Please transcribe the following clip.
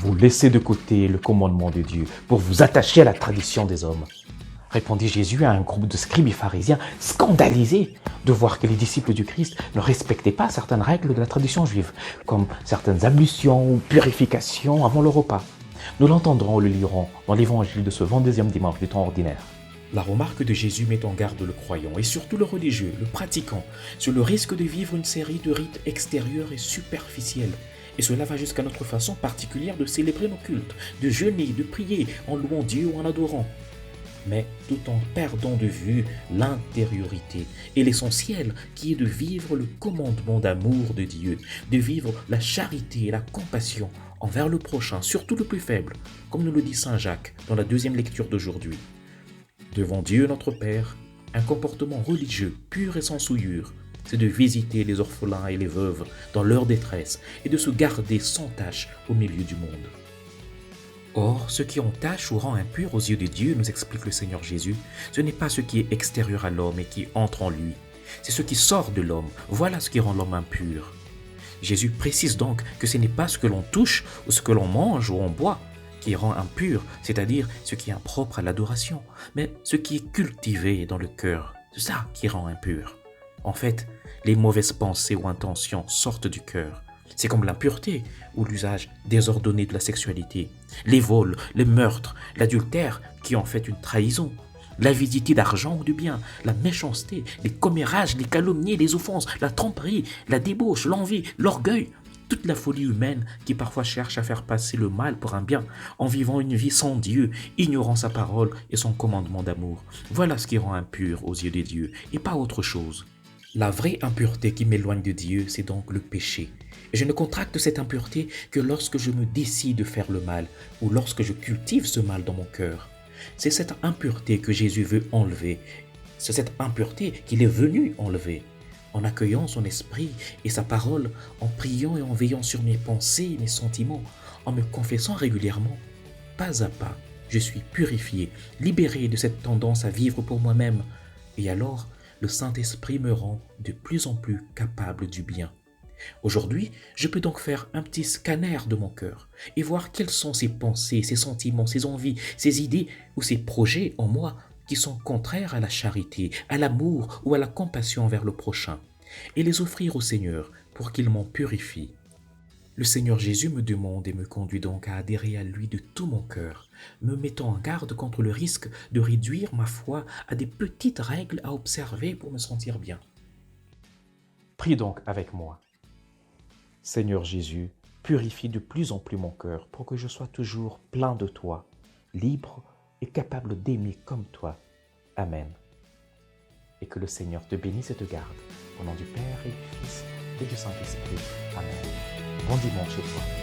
vous laissez de côté le commandement de Dieu pour vous attacher à la tradition des hommes? Répondit Jésus à un groupe de scribes et pharisiens scandalisés de voir que les disciples du Christ ne respectaient pas certaines règles de la tradition juive, comme certaines ablutions ou purifications avant le repas. Nous l'entendrons ou le lirons dans l'évangile de ce 22e dimanche du temps ordinaire. La remarque de Jésus met en garde le croyant et surtout le religieux, le pratiquant, sur le risque de vivre une série de rites extérieurs et superficiels. Et cela va jusqu'à notre façon particulière de célébrer nos cultes, de jeûner, de prier en louant Dieu ou en adorant. Mais tout en perdant de vue l'intériorité et l'essentiel qui est de vivre le commandement d'amour de Dieu, de vivre la charité et la compassion envers le prochain, surtout le plus faible, comme nous le dit Saint Jacques dans la deuxième lecture d'aujourd'hui. Devant Dieu notre Père, un comportement religieux pur et sans souillure, c'est de visiter les orphelins et les veuves dans leur détresse et de se garder sans tache au milieu du monde. Or, ce qui entache ou rend impur aux yeux de Dieu, nous explique le Seigneur Jésus, ce n'est pas ce qui est extérieur à l'homme et qui entre en lui, c'est ce qui sort de l'homme, voilà ce qui rend l'homme impur. Jésus précise donc que ce n'est pas ce que l'on touche ou ce que l'on mange ou on boit qui rend impur, c'est-à-dire ce qui est impropre à l'adoration, mais ce qui est cultivé dans le cœur, c'est ça qui rend impur. En fait, les mauvaises pensées ou intentions sortent du cœur. C'est comme l'impureté ou l'usage désordonné de la sexualité, les vols, les meurtres, l'adultère qui en fait une trahison, l'avidité d'argent ou de bien, la méchanceté, les commérages, les calomnies, les offenses, la tromperie, la débauche, l'envie, l'orgueil, toute la folie humaine qui parfois cherche à faire passer le mal pour un bien en vivant une vie sans Dieu, ignorant sa parole et son commandement d'amour. Voilà ce qui rend impur aux yeux de Dieu et pas autre chose. La vraie impureté qui m'éloigne de Dieu, c'est donc le péché. Et je ne contracte cette impureté que lorsque je me décide de faire le mal ou lorsque je cultive ce mal dans mon cœur. C'est cette impureté que Jésus veut enlever. C'est cette impureté qu'il est venu enlever. En accueillant son esprit et sa parole, en priant et en veillant sur mes pensées et mes sentiments, en me confessant régulièrement, pas à pas, je suis purifié, libéré de cette tendance à vivre pour moi-même. Et alors, le Saint-Esprit me rend de plus en plus capable du bien. Aujourd'hui, je peux donc faire un petit scanner de mon cœur et voir quelles sont ces pensées, ces sentiments, ces envies, ces idées ou ces projets en moi qui sont contraires à la charité, à l'amour ou à la compassion envers le prochain, et les offrir au Seigneur pour qu'il m'en purifie. Le Seigneur Jésus me demande et me conduit donc à adhérer à lui de tout mon cœur, me mettant en garde contre le risque de réduire ma foi à des petites règles à observer pour me sentir bien. Prie donc avec moi. Seigneur Jésus, purifie de plus en plus mon cœur pour que je sois toujours plein de toi, libre et capable d'aimer comme toi. Amen. Et que le Seigneur te bénisse et te garde. Au nom du Père et du Fils et du Saint-Esprit. Amen. Bon dimanche à toi.